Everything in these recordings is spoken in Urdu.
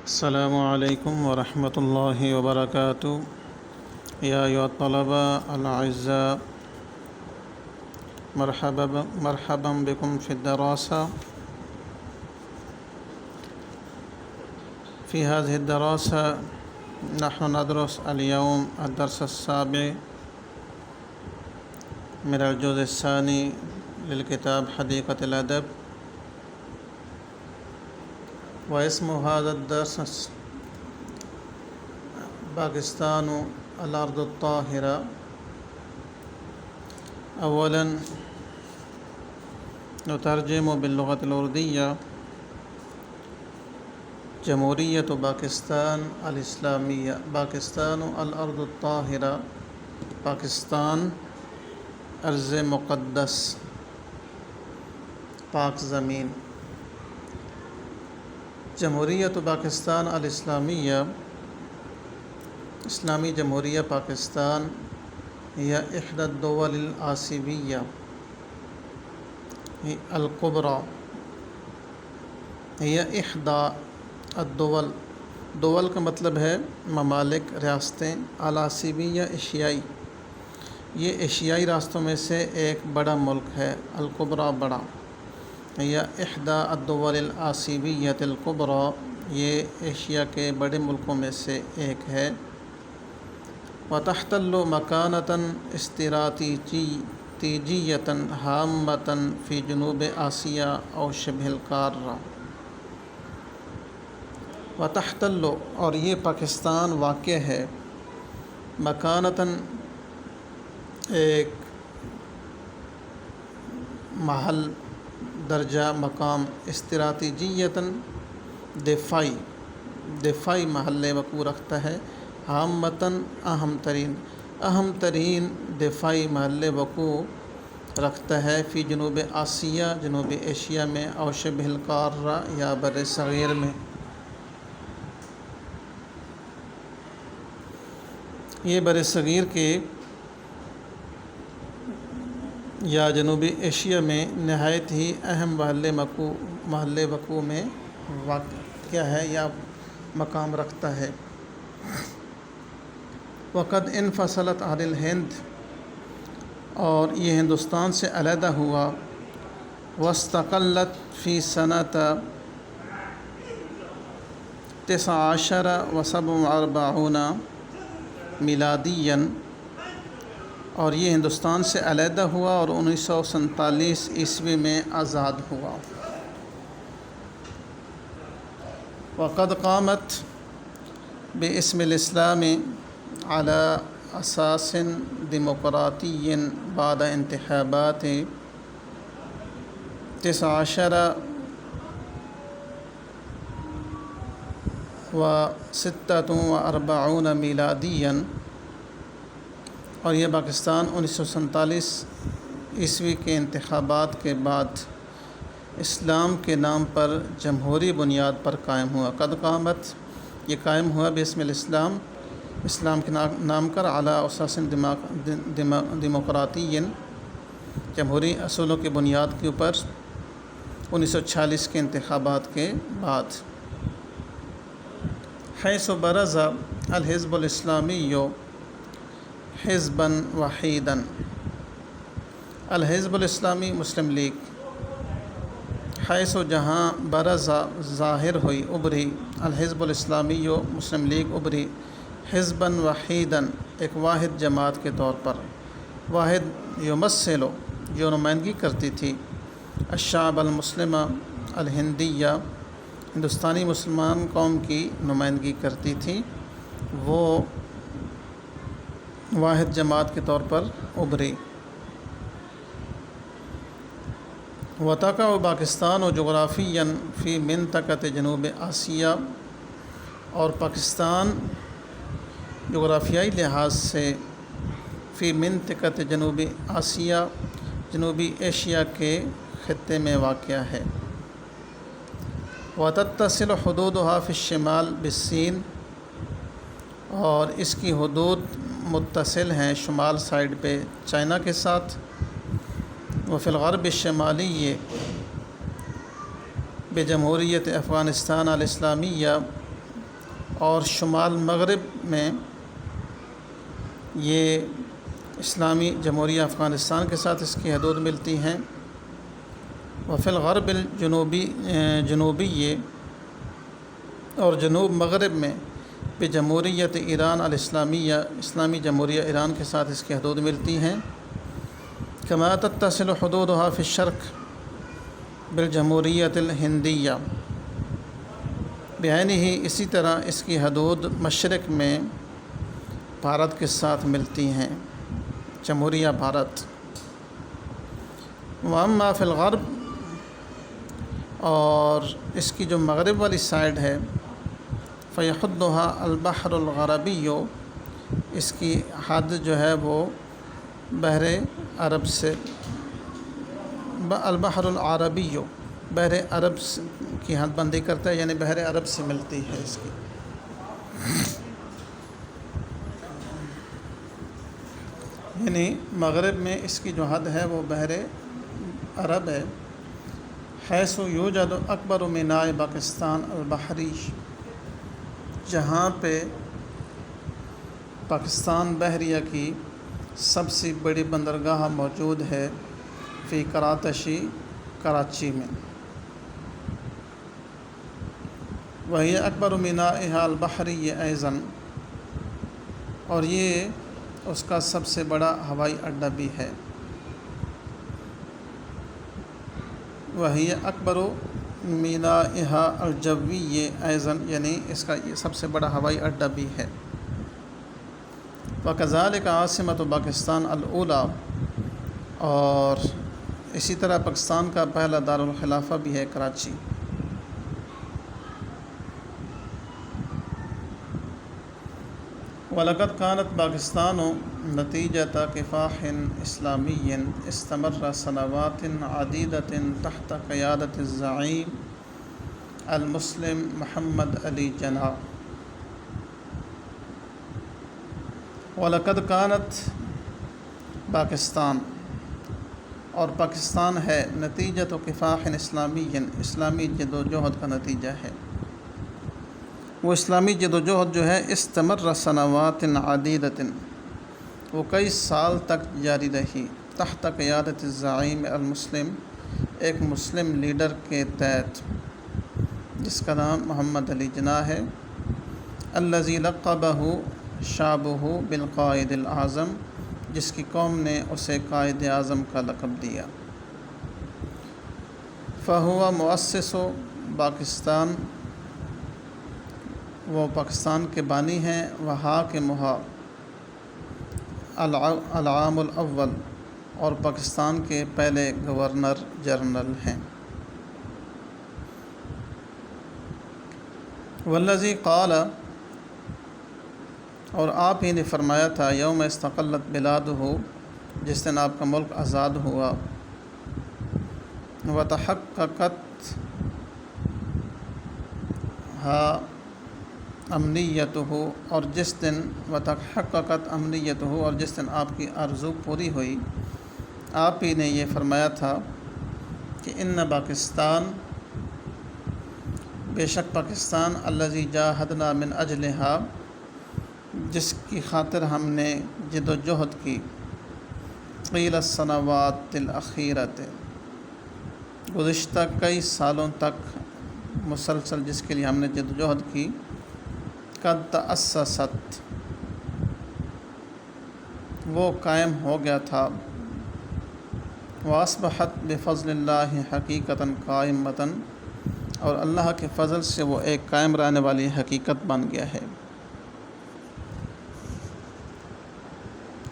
السلام علیکم ورحمۃ اللہ وبرکاتہ۔ یا ایھا الطلباء الاعزاء، مرحبا بكم في الدراسة. في هذه الدراسة نحن ندرس اليوم الدرس السابع من الجزء الثاني للكتاب حديقة الأدب، واسم هذا الدرس پاکستان الأرض الطاهرة. أولاً نترجم باللغة الأردية جمهورية پاکستان الإسلامية. پاکستان الأرض الطاهرة، پاکستان ارض مقدس، پاک زمین. جمہوریت پاکستان الاسلامیہ، اسلامی جمہوریہ پاکستان، یا احدى الدول الآسیویہ الکبریٰ، یا احدى الدول. دول کا مطلب ہے ممالک، ریاستیں. الآسیویہ ایشیائی، یہ ایشیائی راستوں میں سے ایک بڑا ملک ہے. الکبریٰ بڑا، یا احدى الدول الآسیویۃ الکبریٰ، یہ ایشیا کے بڑے ملکوں میں سے ایک ہے. وتحتل مكانة استراتيجية هامة في جنوب آسيا أو شبه القارة. وتحتل، اور یہ پاکستان واقع ہے، مکانتاً ایک محل، درجہ، مقام، استراتیجیتاً دفاعی محل وقوع رکھتا ہے، ہامتاً اہم ترین دفاعی محل وقوع رکھتا ہے، فی جنوب آسیہ، جنوب ایشیا میں، او شبہ القارہ، یا بر صغیر میں. یہ بر صغیر کے یا جنوبی ایشیا میں نہایت ہی اہم محل وقوع میں واقع ہے یا مقام رکھتا ہے. وقد انفصلت عن الہند، اور یہ ہندوستان سے علیحدہ ہوا. واستقلت فی سنۃ 1947 میلادیاً، اور یہ ہندوستان سے علیحدہ ہوا اور 1947 عیسوی میں آزاد ہوا. وقد قامت باسم الاسلام على اساس ديمقراطي بعد انتخابات 1946 میلادیاً، اور یہ پاکستان 1947 عیسوی کے انتخابات کے بعد اسلام کے نام پر جمہوری بنیاد پر قائم ہوا. قد قامت، یہ قائم ہوا، باسم الاسلام، اسلام کے نام کر، علی اساس دیمقراطی، جمہوری اصولوں کی بنیاد کے اوپر، 1946 کے انتخابات کے بعد. حیث برز الحزب الاسلامی حزبا وحیدا، الحزب الاسلامی مسلم لیگ. حیث، جہاں، برز، ظاہر ہوئی، ابھری، الحزب الاسلامی مسلم لیگ ابھری، حزبا وحیدا، ایک واحد جماعت کے طور پر. واحد، یمثل، جو نمائندگی کرتی تھی، الشعب المسلم الہندیہ، ہندوستانی مسلمان قوم کی نمائندگی کرتی تھی، وہ واحد جماعت کے طور پر ابھری. وتقع پاکستان جغرافیاً فی منطقۃ جنوب آسیہ، اور پاکستان جغرافیائی لحاظ سے فی منطقۃ جنوب آسیہ، جنوبی ایشیا کے خطے میں واقع ہے. وتتصل حدودها فی الشمال بالصین، اور اس کی حدود متصل ہیں شمال سائڈ پہ چائنا کے ساتھ. وفی الغرب الشمالی بجمہوریت افغانستان الاسلامیہ، اور شمال مغرب میں یہ اسلامی جمہوریہ افغانستان کے ساتھ اس کی حدود ملتی ہیں۔ وفی الغرب جنوبی اور جنوب مغرب میں بجمہوریت ایران الاسلامیہ، اسلامی جمہوریہ ایران کے ساتھ اس کی حدود ملتی ہیں۔ کما تتصل حدودها فی الشرق بالجمہوریت الہندیہ، بعینہ ہی اسی طرح اس کی حدود مشرق میں بھارت کے ساتھ ملتی ہیں، جمہوریہ بھارت۔ واما فی الغرب، اور اس کی جو مغرب والی سائڈ ہے، فیحدها البحر الغربی، اس کی حد جو ہے وہ بحر عرب سے، البحر العربی، بحر عرب کی حد بندی کرتا ہے، یعنی بحر عرب سے ملتی ہے اس کی۔ یعنی مغرب میں اس کی جو حد ہے وہ بحر عرب ہے۔ حیث یوجد اکبر میناء پاکستان البحری، جہاں پہ پاکستان بحریہ کی سب سے بڑی بندرگاہ موجود ہے، فی کراچی میں۔ وہی اکبر مینائها البحری ایضاً، اور یہ اس کا سب سے بڑا ہوائی اڈہ بھی ہے۔ وہی اکبر مینائها الجوی ایضاً، یعنی اس کا یہ سب سے بڑا ہوائی اڈہ بھی ہے۔ وکذالک عاصمۃ پاکستان الاولی، اور اسی طرح پاکستان کا پہلا دارالخلافہ بھی ہے کراچی۔ وَلَقَدْ كَانَتْ پاکستان نتیجۃ کفاح اسلامی استمر سنوات عدیدۃ تحت قیادۃ الزعیم المسلم محمد علی جناح۔ وَلَقَدْ كَانَتْ پاکستان، اور پاکستان ہے، نتیجۃ کفاح اسلامی، اسلامی جد و جہد کا نتیجہ ہے۔ وہ اسلامی جد و جہد جو ہے استمر سنوات عدیدۃ، وہ کئی سال تک جاری رہی، تحت قیادت الزعیم المسلم، ایک مسلم لیڈر کے تحت، جس کا نام محمد علی جناح ہے۔ الذی لقبہ شعبہ بالقائد الاعظم، جس کی قوم نے اسے قائد اعظم کا لقب دیا۔ فہو مؤسس پاکستان، وہ پاکستان کے بانی ہیں۔ وحاکمھا العام الاول، اور پاکستان کے پہلے گورنر جنرل ہیں۔ والذی قال، اور آپ ہی نے فرمایا تھا، یوم استقلت بلادہ، جس دن آپ کا ملک آزاد ہوا، وتحققت امنیتہ، اور جس دن وتحققت امنیتہ، اور جس دن آپ کی آرزو پوری ہوئی، آپ ہی نے یہ فرمایا تھا کہ ان پاکستان، بے شک پاکستان، الذی جاہدنا من اجلہا، جس کی خاطر ہم نے جد و جہد کی، طیل السنوات الاخیرۃ، گزشتہ کئی سالوں تک مسلسل جس کے لیے ہم نے جد و جہد کی، قد تأسست، وہ قائم ہو گیا تھا، واصبحت بفضل اللہ حقیقتاً قائمتاً، اور اللہ کے فضل سے وہ ایک قائم رہنے والی حقیقت بن گیا ہے۔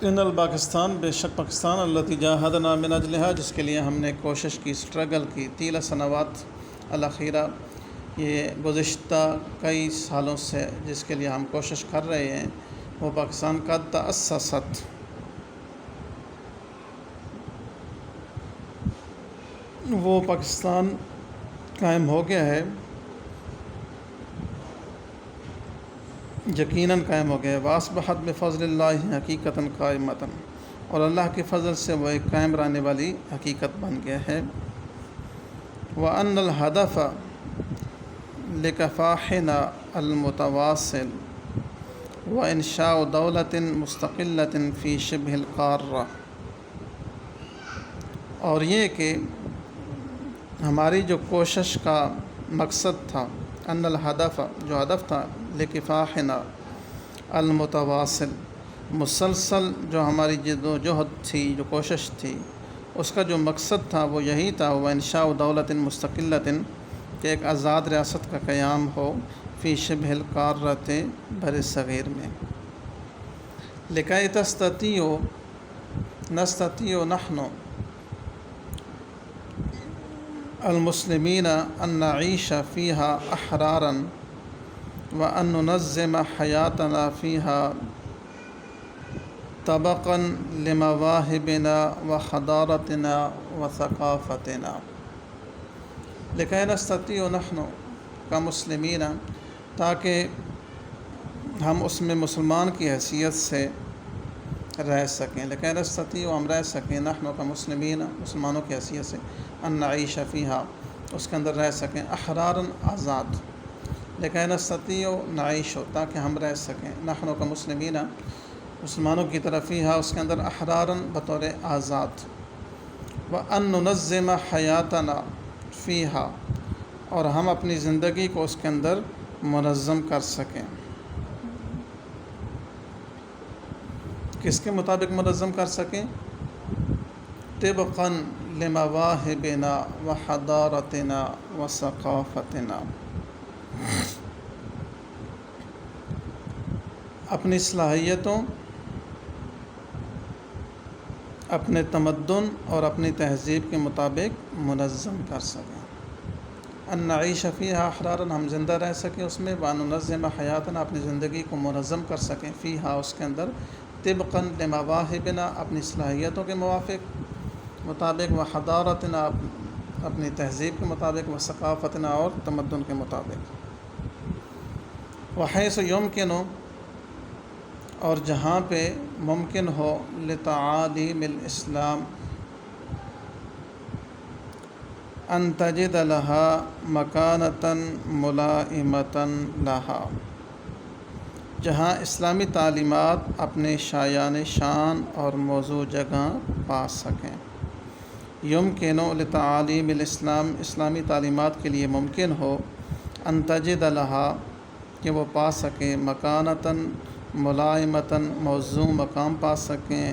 ان الپاکستان، بے شک پاکستان، التی جاہدنا من اجلہا، جس کے لیے ہم نے کوشش کی، اسٹرگل کی، طیل سنوات الاخیرہ، یہ گزشتہ کئی سالوں سے جس کے لیے ہم کوشش کر رہے ہیں، وہ پاکستان قد تأسست، وہ پاکستان قائم ہو گیا ہے، یقیناً قائم ہو گیا ہے۔ واصبحت بفضل اللہ حقیقتاً قائمتاً، اور اللہ کے فضل سے وہ ایک قائم رہنے والی حقیقت بن گیا ہے۔ وَأَنَّ الْهَدَفَ لکفاحنا المتواصل وانشاء دولت مستقلۃ فی شبہ القارہ، اور یہ کہ ہماری جو کوشش کا مقصد تھا، ان الہدف، جو ہدف تھا، لکفاحنا المتواصل، مسلسل جو ہماری جد و جہد تھی، جو کوشش تھی، اس کا جو مقصد تھا وہ یہی تھا، وہ انشاء دولت مستقلۃ، کہ ایک آزاد ریاست کا قیام ہو، فی شبہ القارۃ، بر صغیر میں، لکی تستطیعوا، نستطیع نحن المسلمین ان نعیش فیہا احرارا وان ننظم حیاتنا فیہا طبقا لمواہبنا وحضارتنا وثقافتنا، لکی نستطیع نحن کمسلمین، تاکہ ہم اس میں مسلمان کی حیثیت سے رہ سکیں، لکی نستطیع، ہم رہ سکیں، نحن کمسلمین، مسلمانوں کی حیثیت سے، ان نعیش فیہا، اس کے اندر رہ سکیں، احرارا، آزاد، لکی نستطیع نعیش، تاکہ ہم رہ سکیں، نحن کمسلمین، مسلمانوں کی طرف، فیہا، اس کے اندر، احرارا، بطور آزاد، وان ننظم حیاتنا فیہا، اور ہم اپنی زندگی کو اس کے اندر منظم کر سکیں۔ کس کے مطابق منظم کر سکیں؟ طبقا لمواہبنا وحضارتنا وثقافتنا، اپنی صلاحیتوں، اپنے تمدن اور اپنی تہذیب کے مطابق منظم کر سکیں۔ ان نعیش فیہا احرارا، ہم زندہ رہ سکیں اس میں، وان ننظم حیاتنا، اپنی زندگی کو منظم کر سکیں، فیہا، اس کے اندر، طبقا لمواہبنا، اپنی صلاحیتوں کے مطابق، وحضارتنا، اپنی تہذیب کے مطابق، وثقافتنا، اور تمدن کے مطابق، وحیث یمکن، اور جہاں پہ ممکن ہو، لتعالیم الاسلام ان تجد لها مکانۃ ملائمۃ لها، جہاں اسلامی تعلیمات اپنے شایان شان اور موضوع جگہ پا سکیں۔ یمکن لتعالیم الاسلام، اسلامی تعلیمات کے لیے ممکن ہو، ان تجد لها، کہ وہ پا سکیں، مکانۃ ملائمۃ، موضوع مقام پا سکیں،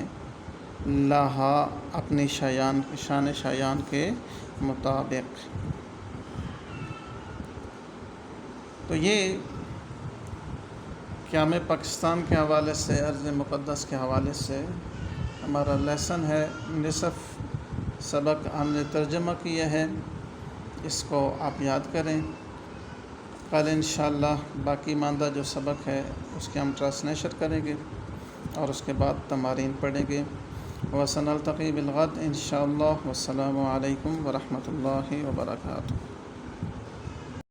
لہا، اپنی شان شایان کے مطابق۔ تو یہ قیام پاکستان کے حوالے سے، ارض مقدس کے حوالے سے ہمارا لیسن ہے، نصف سبق ہم نے ترجمہ کیا ہے، اس کو آپ یاد کریں۔ کل انشاءاللہ باقی ماندہ جو سبق ہے اس کے ہم ٹرانسلیشن کریں گے، اور اس کے بعد تمارین پڑھیں گے۔ وسنلتقی بالغد انشاءاللہ، والسلام علیکم ورحمۃ اللہ وبرکاتہ۔